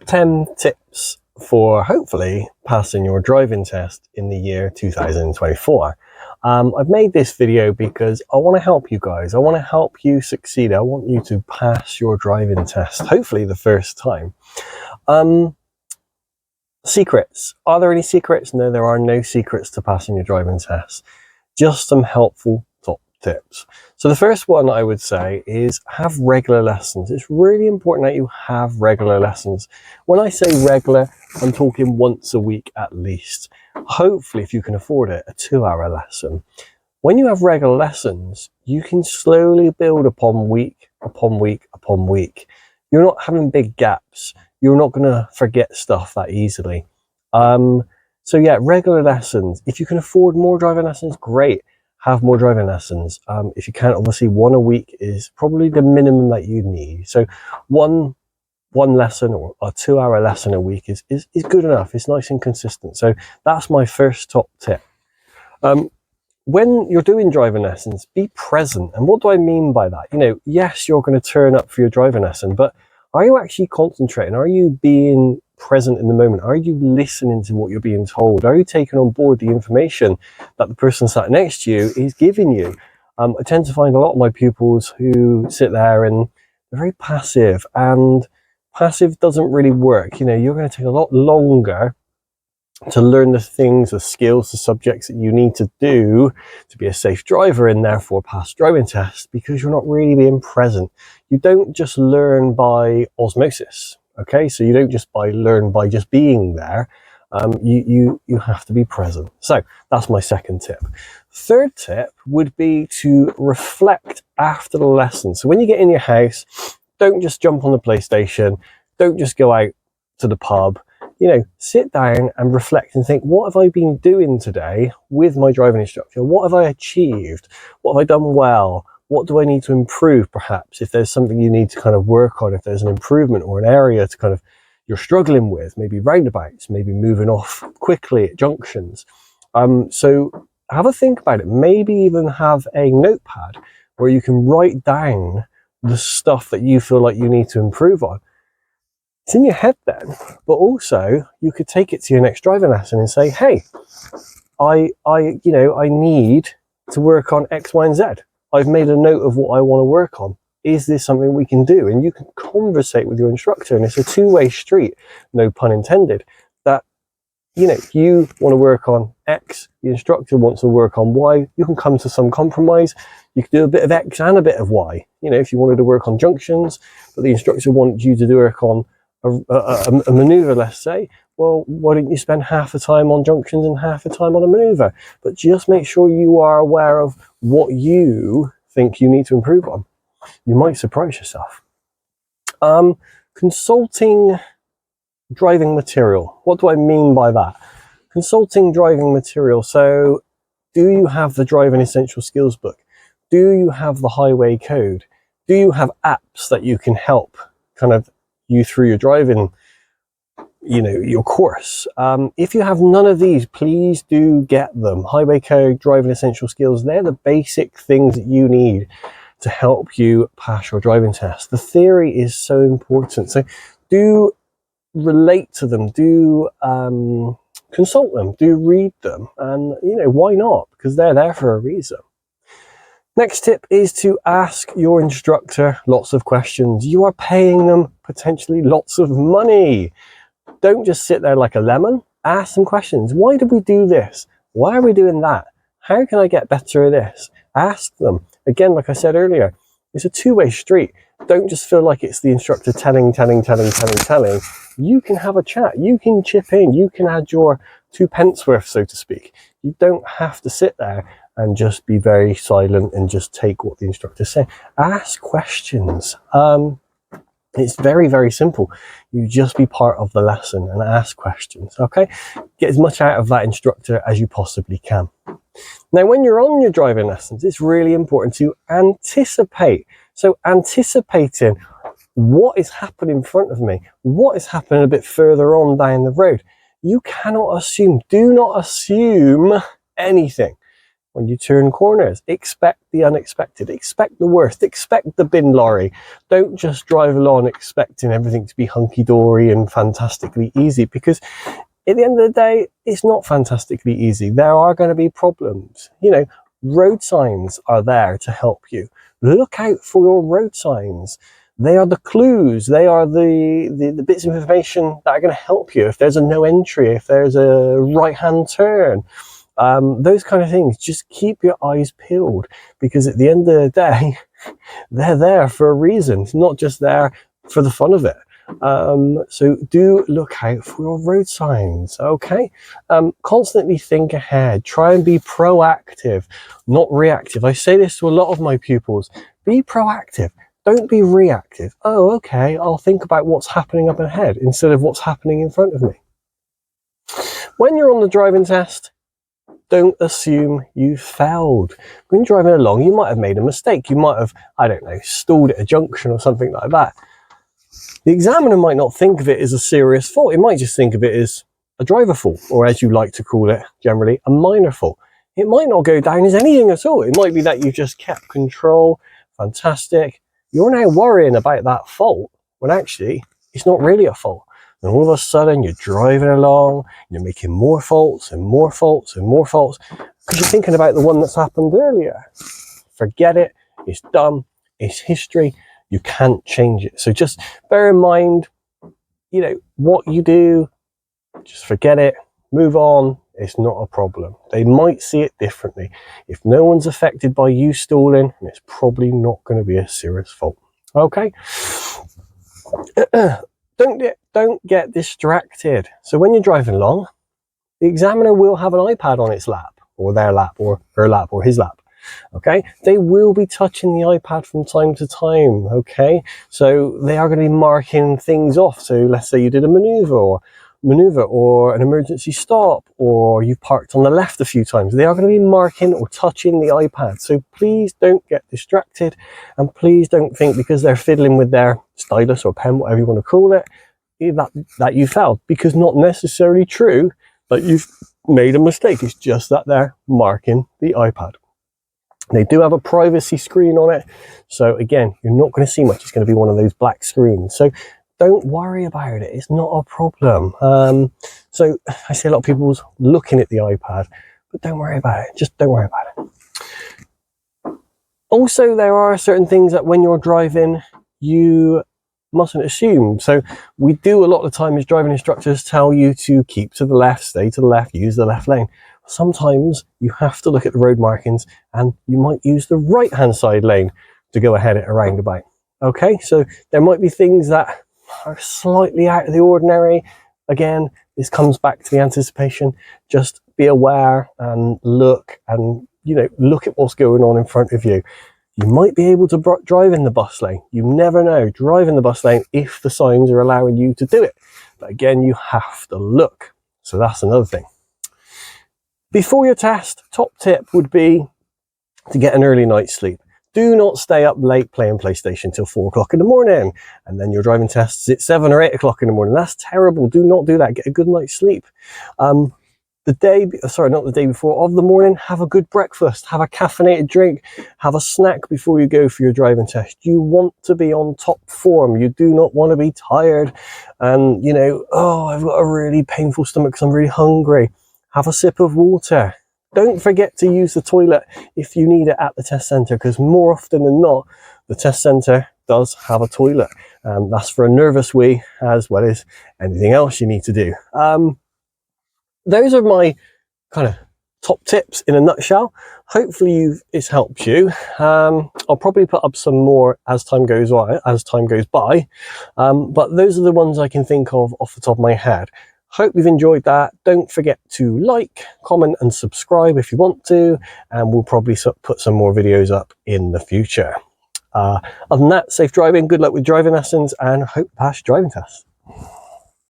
10 tips for hopefully passing your driving test in the year 2024. I've made this video because I want to help you guys. I want to help you succeed. I want you to pass your driving test, hopefully the first time. Secrets. Are there any secrets? No, there are no secrets to passing your driving test. Just some helpful top tips. So the first one I would say is have regular lessons. It's really important that you have regular lessons. When I say regular, I'm talking once a week at least. Hopefully, if you can afford it, a 2-hour lesson. When you have regular lessons, you can slowly build upon week upon week upon week. You're not having big gaps. You're not going to forget stuff that easily. So yeah, regular lessons. If you can afford more driving lessons, great. Have more driving lessons. If you can't, obviously 1 a week is probably the minimum that you need. So one lesson or a 2-hour lesson a week is good enough. It's nice and consistent. So that's my first top tip. When you're doing driving lessons, be present. And what do I mean by that? You know, yes, you're going to turn up for your driving lesson, but are you actually concentrating? Are you being present in the moment? Are you listening to what you're being told? Are you taking on board the information that the person sat next to you is giving you? I tend to find a lot of my pupils who sit there and they're very passive, and passive doesn't really work. You know, you're going to take a lot longer to learn the things, the skills, the subjects that you need to do to be a safe driver and therefore pass driving tests, because you're not really being present. You don't just learn by osmosis, okay? So you don't just learn by just being there. You have to be present. So that's my second tip. Third tip would be to reflect after the lesson. So when you get in your house, don't just jump on the PlayStation. Don't just go out to the pub. You know, sit down and reflect and think, what have I been doing today with my driving instructor? What have I achieved? What have I done well? What do I need to improve, perhaps? If there's something you need to kind of work on, if there's an improvement or an area to kind of you're struggling with, maybe roundabouts, maybe moving off quickly at junctions. So have a think about it. Maybe even have a notepad where you can write down the stuff that you feel like you need to improve on. It's in your head then, but also you could take it to your next driving lesson and say, hey, I need to work on X, Y, and Z. I've made a note of what I want to work on. Is this something we can do? And you can conversate with your instructor, and it's a two-way street, no pun intended, that, you know, you want to work on X, the instructor wants to work on Y. You can come to some compromise. You can do a bit of X and a bit of Y. You know, if you wanted to work on junctions, but the instructor wants you to do work on a maneuver, let's say, well, why don't you spend half the time on junctions and half the time on a maneuver? But just make sure you are aware of what you think you need to improve on. You might surprise yourself. Consulting driving material. What do I mean by that? Consulting driving material. So do you have the Driving Essential Skills book? Do you have the highway code? Do you have apps that you can help kind of you through your driving, you know, your course? If you have none of these, please do get them. Highway code, driving essential skills, they're the basic things that you need to help you pass your driving test. The theory is so important. So do relate to them, do consult them, do read them, and you know, why not? Because they're there for a reason. Next tip is to ask your instructor lots of questions. You are paying them potentially lots of money. Don't just sit there like a lemon. Ask some questions. Why did we do this? Why are we doing that? How can I get better at this? Ask them. Again, like I said earlier, it's a two-way street. Don't just feel like it's the instructor telling. You can have a chat. You can chip in. You can add your 2 pence worth, so to speak. You don't have to sit there and just be very silent and just take what the instructor says. Ask questions. It's very, very simple. You just be part of the lesson and ask questions, okay? Get as much out of that instructor as you possibly can. Now, when you're on your driving lessons, it's really important to anticipate. So anticipating what is happening in front of me, what is happening a bit further on down the road. You cannot assume, do not assume anything. when you turn corners. Expect the unexpected, expect the worst, expect the bin lorry. Don't just drive along expecting everything to be hunky-dory and fantastically easy, because at the end of the day, it's not fantastically easy. There are going to be problems. You know, road signs are there to help you. Look out for your road signs. They are the clues. They are the bits of information that are going to help you. If there's a no entry, if there's a right-hand turn, those kind of things. Just keep your eyes peeled, because at the end of the day, they're there for a reason. It's not just there for the fun of it. So do look out for your road signs, okay? Constantly think ahead. Try and be proactive, not reactive. I say this to a lot of my pupils. Be proactive. Don't be reactive. Oh, okay, I'll think about what's happening up ahead instead of what's happening in front of me. When you're on the driving test, don't assume you failed. When you're driving along, you might have made a mistake. You might have, I don't know, stalled at a junction or something like that. The examiner might not think of it as a serious fault. It might just think of it as a driver fault, or as you like to call it generally, a minor fault. It might not go down as anything at all. It might be that you just kept control. Fantastic. You're now worrying about that fault when actually it's not really a fault. And all of a sudden you're driving along, you're making more faults and more faults and more faults because you're thinking about the one that's happened earlier. Forget it. It's done. It's history. You can't change it. So just bear in mind, you know, what you do, just forget it, move on. It's not a problem. They might see it differently. If no one's affected by you stalling, it's probably not going to be a serious fault. Okay? Don't get distracted. So when you're driving along, the examiner will have an iPad on its lap, or their lap, or her lap, or his lap. Okay, they will be touching the iPad from time to time. Okay, so they are going to be marking things off. So let's say you did a maneuver or an emergency stop, or you've parked on the left a few times. They are going to be marking or touching the iPad. So please don't get distracted, and please don't think because they're fiddling with their stylus or pen, whatever you want to call it, that you failed, because not necessarily true that you've made a mistake. It's just that they're marking the iPad. They do have a privacy screen on it. So again, you're not going to see much. It's going to be one of those black screens. So don't worry about it. It's not a problem. So I see a lot of people's looking at the iPad, but don't worry about it. Just don't worry about it. Also, there are certain things that when you're driving, you mustn't assume. So we do a lot of the time as driving instructors tell you to keep to the left, stay to the left, use the left lane. Sometimes you have to look at the road markings and you might use the right hand side lane to go ahead at a roundabout. Okay, so there might be things that are slightly out of the ordinary. Again, this comes back to the anticipation. Just be aware and look, and look at what's going on in front of you. You might be able to drive in the bus lane. You never know. Drive in the bus lane if the signs are allowing you to do it. But again, you have to look. So that's another thing. Before your test, top tip would be to get an early night's sleep. Do not stay up late playing PlayStation till 4 o'clock in the morning, and then your driving tests at 7 or 8 o'clock in the morning. That's terrible. Do not do that. Get a good night's sleep. Not the day before of the morning, have a good breakfast, have a caffeinated drink, have a snack before you go for your driving test. You want to be on top form. You do not want to be tired and, I've got a really painful stomach because I'm really hungry. Have a sip of water. Don't forget to use the toilet if you need it at the test centre, because more often than not, the test centre does have a toilet. That's for a nervous wee as well as anything else you need to do. Those are my kind of top tips in a nutshell. Hopefully it's helped you. I'll probably put up some more as time goes by, but those are the ones I can think of off the top of my head. Hope you've enjoyed that. Don't forget to like, comment and subscribe if you want to, and we'll probably put some more videos up in the future. Other than that, safe driving, good luck with driving lessons, and hope to pass your driving test.